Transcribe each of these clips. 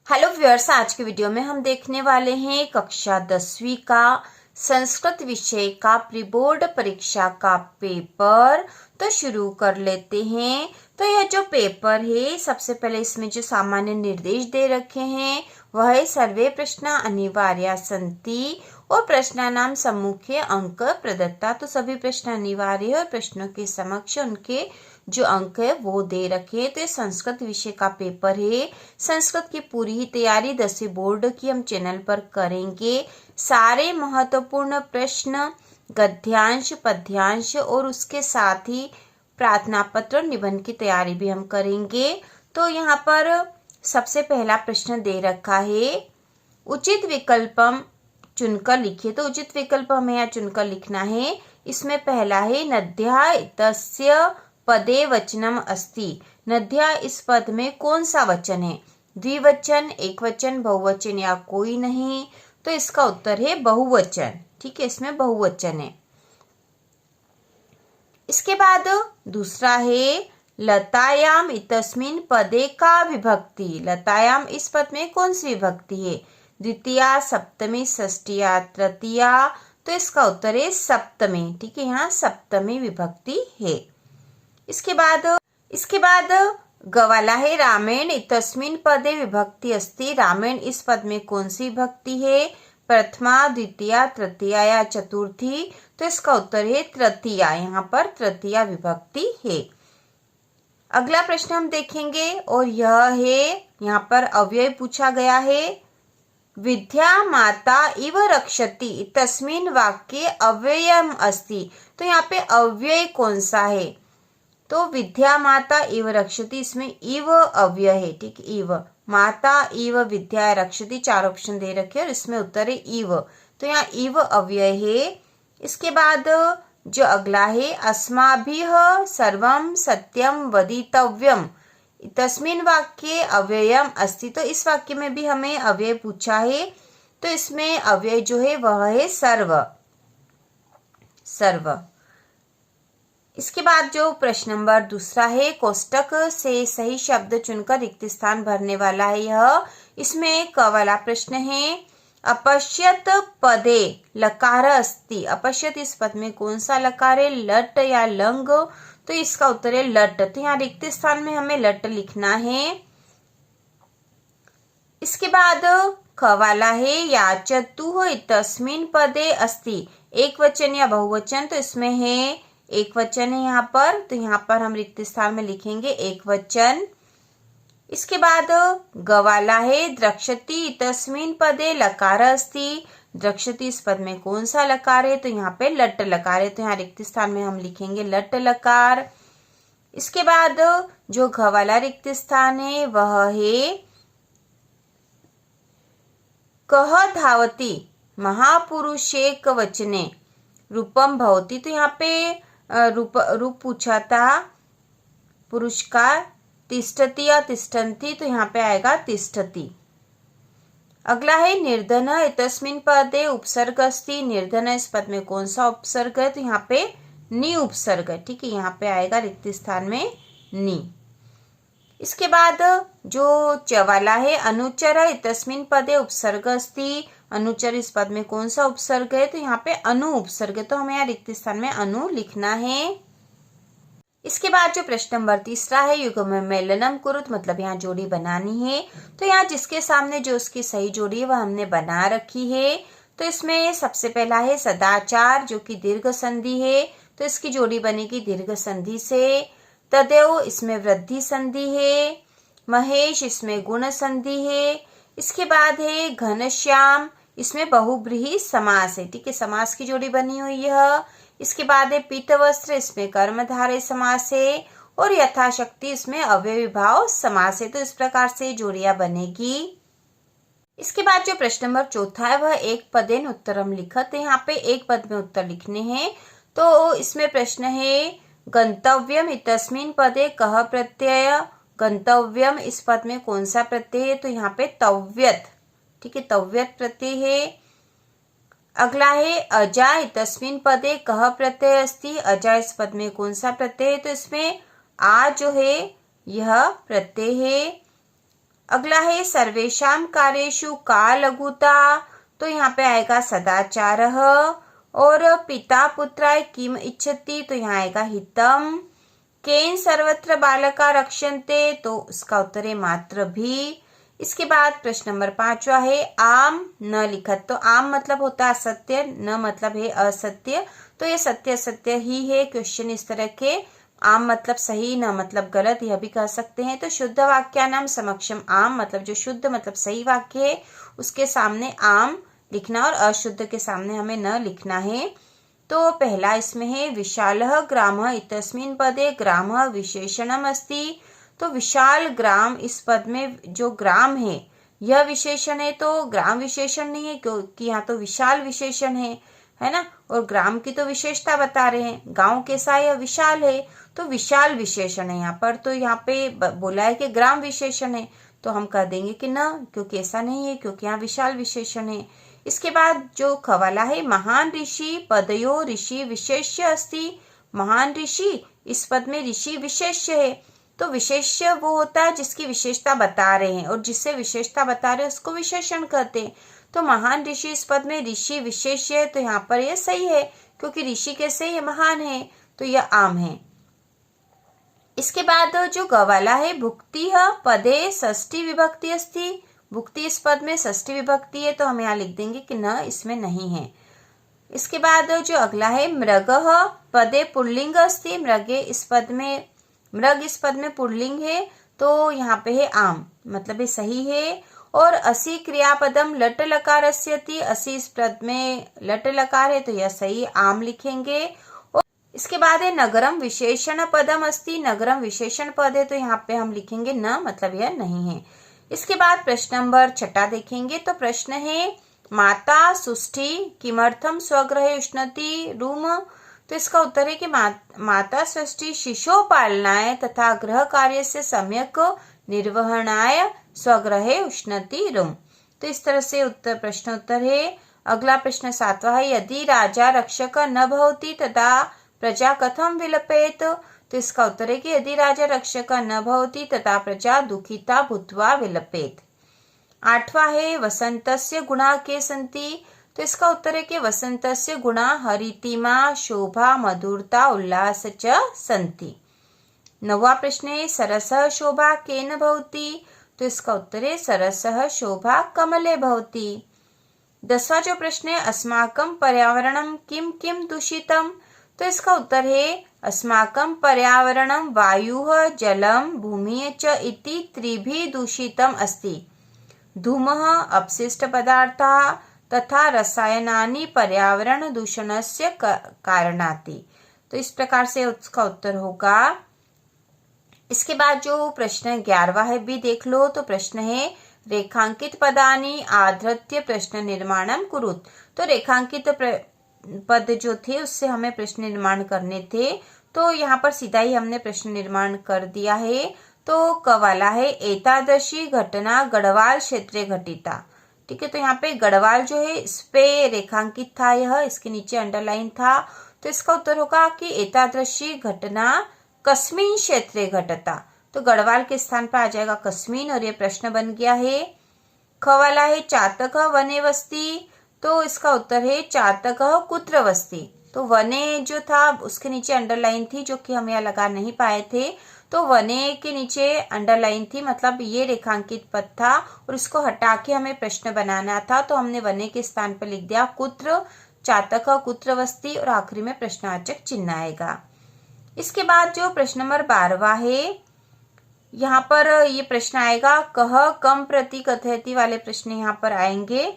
Hello viewers, आज के video में हम देखने वाले हैं कक्षा 10वीं का संस्कृत विषय का प्री बोर्ड परीक्षा का पेपर। तो शुरू कर लेते हैं। तो यह जो पेपर है, सबसे पहले इसमें जो सामान्य निर्देश दे रखे हैं वह है सर्वे प्रश्न अनिवार्य सन्ति और प्रश्नानाम सम्मुखे अंक प्रदत्ता। तो सभी प्रश्न अनिवार्य है और प्रश्नों के समक्ष उनके जो अंक है वो दे रखे हैं। तो ये संस्कृत विषय का पेपर है। संस्कृत की पूरी ही तैयारी 10वीं बोर्ड की हम चैनल पर करेंगे। सारे महत्वपूर्ण प्रश्न, गद्यांश, पद्यांश और उसके साथ ही प्रार्थना पत्र और निबंध की तैयारी भी हम करेंगे। तो यहाँ पर सबसे पहला प्रश्न दे रखा है, उचित विकल्पम चुनकर लिखिए। तो उचित विकल्प हमें यहाँ चुनकर लिखना है। इसमें पहला है नद्या इत्यस्य पदे वचनम अस्ति। नद्या इस पद में कौन सा वचन है? द्विवचन, एक वचन, बहुवचन या कोई नहीं। तो इसका उत्तर है बहुवचन। ठीक है, इसमें बहुवचन है। इसके बाद दूसरा है लतायाम इतस्मिन पदे का विभक्ति। लतायाम इस पद में कौन सी विभक्ति है? द्वितीया, सप्तमी, षष्टिया, तृतीया। तो इसका उत्तर है सप्तमी। ठीक है, यहाँ सप्तमी विभक्ति है। इसके बाद गवाला है रामेण इतस्मिन पदे विभक्ति अस्ति। रामेण इस पद में कौन सी विभक्ति है? प्रथमा, द्वितीया, तृतीया या चतुर्थी। तो इसका उत्तर है तृतीया। यहाँ पर तृतीया विभक्ति है। अगला प्रश्न हम देखेंगे और यह है, यहाँ पर अव्यय पूछा गया है। विद्या माता इव रक्षति तस्मिन् वाक्ये अव्ययम अस्ति। तो यहाँ पे अव्यय कौन सा है? तो विद्या माता इव रक्षति, इसमें इव अव्यय है। ठीक, इव माता इव विद्या रक्षति, चार ऑप्शन दे रखे और इसमें उत्तर है इव। तो यहाँ इव अव्यय है। इसके बाद जो अगला है, अस्माभिः सर्वं सत्यम वदितव्यम तस्मिन् वाक्ये अव्ययम अस्ति। तो इस वाक्य में भी हमें अव्यय पूछा है। तो इसमें अव्यय जो है वह है सर्व। सर्व। इसके बाद जो प्रश्न नंबर दूसरा है, कोष्टक से सही शब्द चुनकर रिक्त स्थान भरने वाला है यह। इसमें क वाला प्रश्न है, अपश्यत पदे लकार अस्ति। अपश्यत इस पद में कौन सा लकार है? लट या लंग। तो इसका उत्तर है लट। तो यहाँ रिक्त स्थान में हमें लट लिखना है। इसके बाद ख वाला है, याचतुः इतस्मिन् पदे अस्ति। एक वचन या बहुवचन। तो इसमें है एक वचन है यहाँ पर। तो यहाँ पर हम रिक्त स्थान में लिखेंगे एक वचन। इसके बाद गवाला है, द्रक्षति इतस्मिन् पदे लकार अस्ति। द्रक्षति इस पद में कौन सा लकार है? तो यहाँ पे लट लकार है। तो यहाँ रिक्त स्थान में हम लिखेंगे लट लकार। इसके बाद जो घवाला रिक्त स्थान है वह है कह धावती महापुरुषेक वचने रूपम भवति। तो यहाँ पे रूप पूछा था पुरुष का। तिष्ठति या तिष्ठन्ति, तो यहाँ पे आएगा तिष्ठति। अगला है निर्धन इतस्मिन् पदे उपसर्ग अस्ति। निर्धन इस पद में कौन सा उपसर्ग है? तो यहाँ पे नि उपसर्ग है। ठीक है, यहाँ पे आएगा रिक्त स्थान में नि। इसके बाद जो चवाला है, अनुचर इतस्मिन् पदे उपसर्ग अस्ति। अनुचर इस पद में कौन सा उपसर्ग है? तो यहाँ पे अनु उपसर्ग है। तो हमें यहाँ रिक्त स्थान में अनु लिखना है। इसके बाद जो प्रश्न नंबर तीसरा है, युग्म मेलनम कुरुत, मतलब यहाँ जोड़ी बनानी है। तो यहाँ जिसके सामने जो उसकी सही जोड़ी है वह हमने बना रखी है। तो इसमें सबसे पहला है सदाचार, जो कि दीर्घ संधि है। तो इसकी जोड़ी बनेगी दीर्घ संधि से। तदेव इसमें वृद्धि संधि है। महेश इसमें गुण संधि है। इसके बाद है घनश्याम, इसमें बहुब्रीहि समास है। ठीक है, समास की जोड़ी बनी हुई है। इसके बाद है पीतवस्त्र, इसमें कर्मधारय समास है। और यथाशक्ति इसमें अव्ययीभाव समास है। तो इस प्रकार से जोड़ियां बनेगी। इसके बाद जो प्रश्न नंबर चौथा है वह एक पदेन उत्तरम लिखत है। यहाँ पे एक पद में उत्तर लिखने हैं। तो इसमें प्रश्न है, गंतव्यम इतस्मिन् पदे कह प्रत्यय। गंतव्यम इस पद में कौन सा प्रत्यय है? तो यहाँ पे तव्यत। ठीक है, तव्यत प्रत्यय है। अगला है अजा इतस्मिन् पदे कह प्रत्यय अस्ति। अजा इस पद में कौन सा प्रत्यय है? तो इसमें आ जो है यह प्रत्यय है। अगला है सर्वेषां कार्येषु का लघुता, तो यहाँ पे आएगा सदाचारः। और पिता पुत्राय किम इच्छति, तो यहाँ आएगा हितम। केन सर्वत्र बालका रक्षन्ते, तो उसका उत्तर है मात्र भी। इसके बाद प्रश्न नंबर 5वां है आम न लिखत, तो आम मतलब होता है असत्य, न मतलब है असत्य, तो ये सत्य असत्य ही है। क्वेश्चन इस तरह के, आम मतलब सही, न मतलब गलत, यह भी कह सकते हैं। तो शुद्ध वाक्यानाम समक्षम आम, मतलब जो शुद्ध मतलब सही वाक्य है उसके सामने आम लिखना, और अशुद्ध के सामने हमें न लिखना है। तो पहला इसमें है विशालः ग्रामः इत्यस्मिन् पदे ग्रामः विशेषणम अस्ति, तो विशाल ग्राम, इस पद में जो ग्राम है यह विशेषण है, तो ग्राम विशेषण नहीं है क्योंकि यहाँ तो विशाल विशेषण है ना, और ग्राम की तो विशेषता बता रहे हैं, गांव कैसा है, विशाल है, तो विशाल विशेषण है यहाँ पर। तो यहाँ पे बोला है कि ग्राम विशेषण है, तो हम कह देंगे कि ना, क्योंकि ऐसा नहीं है, क्योंकि यहाँ विशाल विशेषण है। इसके बाद जो खवाला है महान ऋषि पदयो ऋषि विशेष्य अस्ति, महान ऋषि, इस पद में ऋषि विशेष्य है, तो विशेष्य वो होता है जिसकी विशेषता बता रहे हैं, और जिससे विशेषता बता रहे हैं उसको विशेषण कहते हैं। तो महान ऋषि इस पद में ऋषि विशेष्य है, तो यहाँ पर यह सही है, क्योंकि ऋषि कैसे ये महान है, तो यह आम है। इसके बाद जो गवाला है भुक्ति पदे षष्ठी विभक्ति अस्ति, भुक्ति इस पद में षष्ठी विभक्ति है, तो हम यहाँ लिख देंगे कि न, इसमें नहीं है। इसके बाद जो अगला है मृगः पदे पुल्लिंग अस्ति, मृगे इस पद में, मृग इस पद में पुल्लिंग है, तो यहाँ पे है आम, मतलब ये सही है। और असि क्रियापदम लट लकारस्यति, असि इस पद में लट लकार है, तो यह सही, आम लिखेंगे। और इसके बाद है नगरम विशेषण पदम अस्ति, नगरम विशेषण पद है, तो यहाँ पे हम लिखेंगे न, मतलब यह नहीं है। इसके बाद प्रश्न नंबर 6 देखेंगे, तो प्रश्न है माता सुष्ठी किमर्थम स्वगृहे उष्णति रूम, तो इसका उत्तर है कि माता षष्ठी शिशो पालनाय तथा गृह कार्य से सम्यक निर्वहणाय स्वगृहे उष्णति रूम, तो इस तरह से उत्तर प्रश्न उत्तर है। अगला प्रश्न 7वां है यदि राजा रक्षक न भवति तदा प्रजा कथम विलपेत, तो इसका उत्तर है कि यदि राजा रक्षक न भवति तथा प्रजा दुखिता भूत्वा विलपेत। 8वां है वसंतस्य गुणा के सन्ति, तो इसका उत्तर है कि वसंतस्य गुणा हरितिमा शोभा मधुरता उल्लास च सन्ति। 9वां प्रश्न है सरसः शोभा केन भवति, तो इसका उत्तर है सरसः शोभा कमले भवति। 10वां जो प्रश्न है अस्माकं पर्यावरणं किम किम दूषितम, तो इसका उत्तर है अस्माकं पर्यावरणं वायुः जलं भूमिः च इति त्रिभिः दूषितम् अस्ति, धूमः अपशिष्ट पदार्थाः तथा रसायनानि पर्यावरण दूषणस्य कारणाति, तो इस प्रकार से उसका उत्तर होगा। इसके बाद जो प्रश्न 11वां है भी देख लो, तो प्रश्न है रेखांकित पदानि आधृत्य प्रश्न निर्माणम कुरुत, तो रेखांकित पद जो थे उससे हमें प्रश्न निर्माण करने थे, तो यहाँ पर सीधा ही हमने प्रश्न निर्माण कर दिया है। तो कवाला है एतादृशी घटना गढ़वाल क्षेत्रे घटिता, ठीक है, तो यहाँ पे गढ़वाल जो है इस पे रेखांकित था, यह इसके नीचे अंडरलाइन था, तो इसका उत्तर होगा कि एतादृशी घटना कस्मिन क्षेत्रे घटता, तो गढ़वाल के स्थान पर आ जाएगा कस्मिन, और ये प्रश्न बन गया है। खवाला है चातक वने वस्ती, तो इसका उत्तर है चातक कुत्र वस्ती, तो वने जो था उसके नीचे अंडरलाइन थी जो कि हम यहाँ लगा नहीं पाए थे, तो वने के नीचे अंडरलाइन थी, मतलब ये रेखांकित पद था और इसको हटा के हमें प्रश्न बनाना था, तो हमने वने के स्थान पर लिख दिया कुत्र, चातक कुत्र वस्ती, और आखिरी में प्रश्नवाचक चिन्ह आएगा। इसके बाद जो प्रश्न नंबर 12वां है, यहाँ पर ये प्रश्न आएगा कह कम प्रति कथयति वाले प्रश्न यहाँ पर आएंगे,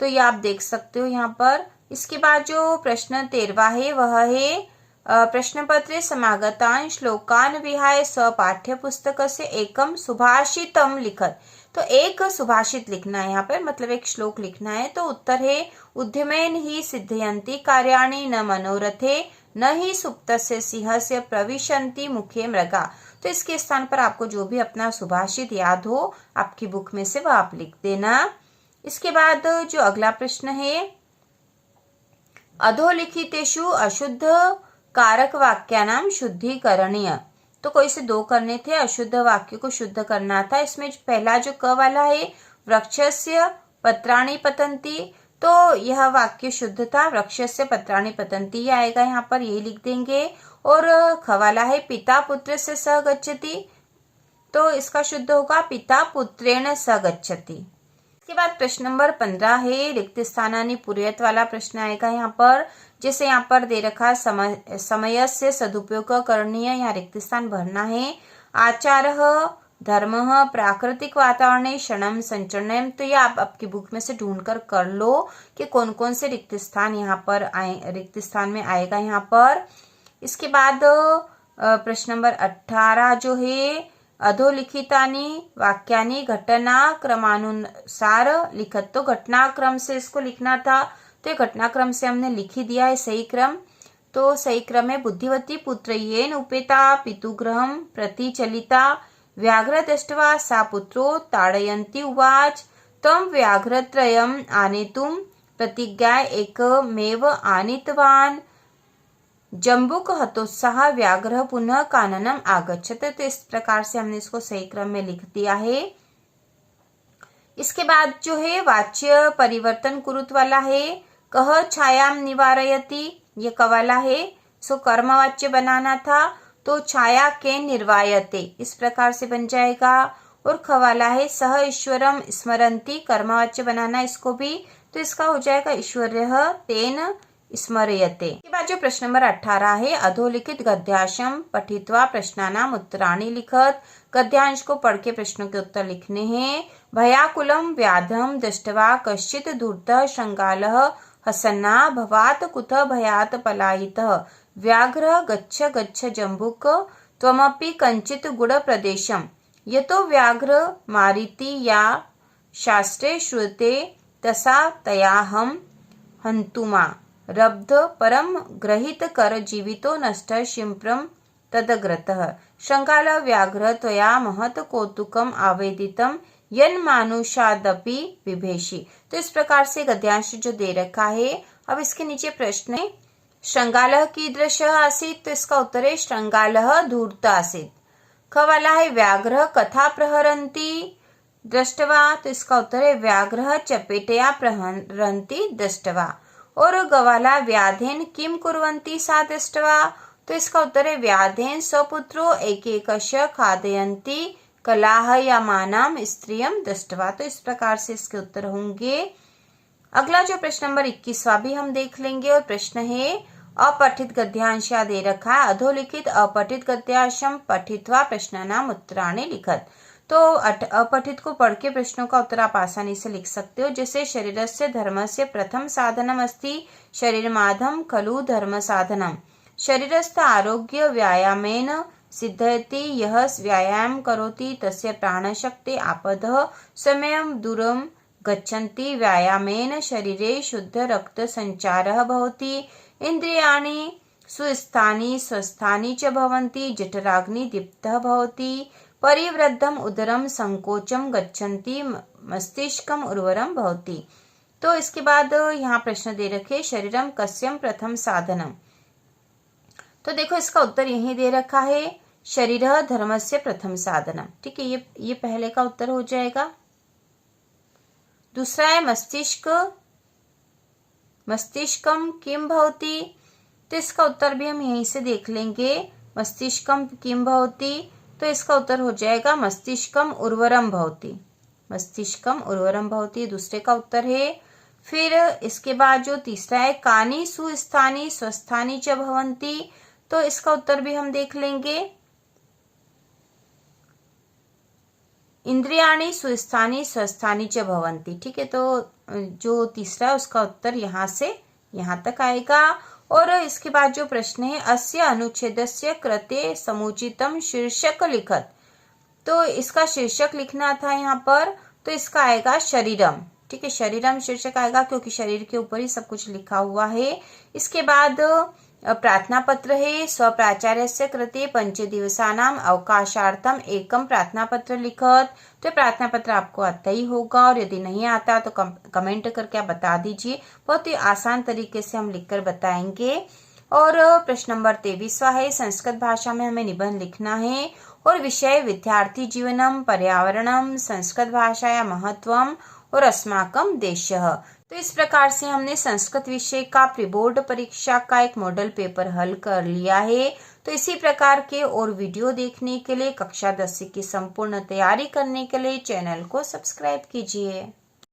तो ये आप देख सकते हो यहाँ पर। इसके बाद जो प्रश्न 13वां है वह है प्रश्न पत्रे समागतान श्लोकान विहाय स्वपाठ्य पुस्तक से एकम सुभाषितम लिखत, तो एक सुभाषित लिखना है यहाँ पर, मतलब एक श्लोक लिखना है। तो उत्तर है उद्यमेन ही सिद्धयन्ति कार्याणि न मनोरथे न ही सुप्तस्य सिंहस्य प्रविशन्ति मुखे मृगा, तो इसके स्थान पर आपको जो भी अपना सुभाषित याद हो आपकी बुक में से वह आप लिख देना। इसके बाद जो अगला प्रश्न है अधोलिखितेषु अशुद्ध कारक वाक्यानाम शुद्धिकरणीय, तो कोई से 2 करने थे, अशुद्ध वाक्य को शुद्ध करना था। इसमें पहला जो क वाला है, वृक्षस्य पत्राणि पतन्ति, तो यह वाक्य शुद्ध था, वृक्षस्य पत्राणि पतन्ति ही आएगा यहाँ पर, यही लिख देंगे। और ख वाला है पिता पुत्र से सह गच्छति, तो इसका शुद्ध होगा पिता पुत्रेण सह गच्छति। इसके बाद प्रश्न नंबर 15 है, रिक्त स्थानानि पूरयत वाला प्रश्न आएगा यहाँ पर। जैसे यहाँ पर दे रखा समय से सदुपयोग करणीय, यहाँ रिक्त स्थान भरना है। आचारः धर्मः प्राकृतिक वातावरण क्षणम संचरणम, तो ये आप आपकी बुक में से ढूंढ कर लो कि कौन कौन से रिक्त स्थान यहाँ पर आए, रिक्त स्थान में आएगा यहाँ पर। इसके बाद प्रश्न नंबर 18 जो है, अधोलिखितानि वाक्यानि घटनाक्रमानुसार लिखत, तो घटनाक्रम से इसको लिखना था, तो ये घटनाक्रम से हमने लिख ही दिया है सही क्रम। तो सही क्रम है, बुद्धिवती पुत्रयेन उपेता पितुगृहं प्रति चलिता व्याघ्र दृष्ट्वा सा पुत्रो ताडयन्ति उवाच तम व्याघ्रत्रयम् आनेतुं प्रतिज्ञाय एकमेव आनीतवान् जम्बुक हतोत्साह व्याघ्र पुनः काननम आगच्छत, तो इस प्रकार से हमने इसको सही क्रम में लिख दिया है। इसके बाद जो है वाच्य परिवर्तन कुरुत वाला है, कह छायाम निवारयति, ये कवाला है, सो कर्मवाच्य बनाना था, तो छाया के निर्वायते इस प्रकार से बन जाएगा। और खवाला है सह ईश्वरम स्मरंती, कर्मवाच्य बनाना इसको भी, तो इसका हो जाएगा ईश्वर्यः तेन स्मरयते। के बाद जो प्रश्न नंबर 18 है, अधोलिखित गद्यांशम पठित्वा प्रश्नानाम उत्तराणि लिखत, गद्यांश को पढ़ के प्रश्नों के उत्तर लिखने हैं। भयाकुलम व्याधम दृष्ट्वा कश्चित् धूर्तः शृंगालः हसन्ना भवात् कुतः भयात् पलायितः व्याघ्र गच्छ गच्छ जम्बुक त्वमपि कञ्चित् गुड प्रदेशम यतो व्याघ्र मारिति या शास्त्रे श्रूयते तसा तयाहं हन्तुमा रब्ध परम ग्रहित कर जीवितो नष्ट शिंप्रम तदग्रतः शृंगाल व्याघ्र त्वया महत कौतुकम आवेदितम यन्मानुषादपि बिभेषि, तो इस प्रकार से गद्यांश जो दे रखा है। अब इसके नीचे प्रश्न है, श्रृंगालः कीदृशः आसीत्, तो इसका उत्तर है श्रृंगालः धूर्त आसीत्। ख वाला है व्याघ्र कथा प्रहरन्ति दृष्ट्वा, तो इसका उत्तर है व्याघ्र चपेटया प्रहरन्ति दृष्ट्वा। और गवाला व्याधेन किम कुर्वन्ति सा दृष्ट्वा, तो इसका उत्तर है व्याधेन स्वपुत्रो एकैकश खादयन्ति कलाहयमानाम स्त्रियम दृष्ट्वा, तो इस प्रकार से इसके उत्तर होंगे। अगला जो प्रश्न नंबर 21वां भी हम देख लेंगे, और प्रश्न है अपठित गद्यांश दे रखा है, अधोलिखित अपठित गद्यांशम पठित्वा प्रश्नानाम उत्तराणि लिखत, तो अपठित को पढ़ के प्रश्नों का उत्तर आप आसानी से लिख सकते हो। जैसे शरीरस्य धर्मस्य प्रथम साधनम अस्ति शरीरमाधम खलु धर्म साधनम, शरीरस्थ आरोग्य व्यायामेन सिद्धयति यः व्यायाम करोति तस्य प्राणशक्ति आपदः समयं दूरं गच्छन्ति व्यायामेन शरीरे शुद्ध रक्त संचारः भवति इंद्रियाणि सुस्थानि स्वस्थानि च भवन्ति जठराग्नि दीप्तः भवति परिवृद्धम उदरम संकोचम गच्छन्ति मस्तिष्कम उर्वरम भवति। तो इसके बाद यहाँ प्रश्न दे रखे शरीरम कस्यम प्रथम साधनम, तो देखो इसका उत्तर यही दे रखा है शरीर धर्मस्य प्रथम साधनम, ठीक है, ये पहले का उत्तर हो जाएगा। दूसरा है मस्तिष्कम किम भवति, तो इसका उत्तर भी हम यहीं से देख लेंगे, मस्तिष्कम किम भवति, तो इसका उत्तर हो जाएगा मस्तिष्कम उर्वरम भवति, मस्तिष्कम उर्वरम भवति दूसरे का उत्तर है। फिर इसके बाद जो तीसरा है कानि सुस्थानि स्वस्थानि च भवन्ति, तो इसका उत्तर भी हम देख लेंगे इंद्रियाणि सुस्थानि स्वस्थानि च भवन्ति, ठीक है, तो जो तीसरा उसका उत्तर यहाँ से यहाँ तक आएगा। और इसके बाद जो प्रश्न है अस्य अनुच्छेदस्य कृते समुचितम शीर्षक लिखत, तो इसका शीर्षक लिखना था यहाँ पर, तो इसका आएगा शरीरम, ठीक है, शरीरम शीर्षक आएगा क्योंकि शरीर के ऊपर ही सब कुछ लिखा हुआ है। इसके बाद प्रार्थना पत्र है स्वप्राचार्यस्य कृते पंचदिवसानाम अवकाशार्थम एकम प्रार्थना पत्र लिखत, तो प्रार्थना पत्र आपको आता ही होगा, और यदि नहीं आता तो कमेंट करके आप बता दीजिए, बहुत ही आसान तरीके से हम लिखकर बताएंगे। और प्रश्न नंबर 23वां है, संस्कृत भाषा में हमें निबंध लिखना है और विषय विद्यार्थी जीवनम, पर्यावरणम, संस्कृत भाषाया महत्वम और अस्माकं देशः। तो इस प्रकार से हमने संस्कृत विषय का प्री बोर्ड परीक्षा का एक मॉडल पेपर हल कर लिया है। तो इसी प्रकार के और वीडियो देखने के लिए, कक्षा 10 की संपूर्ण तैयारी करने के लिए चैनल को सब्सक्राइब कीजिए।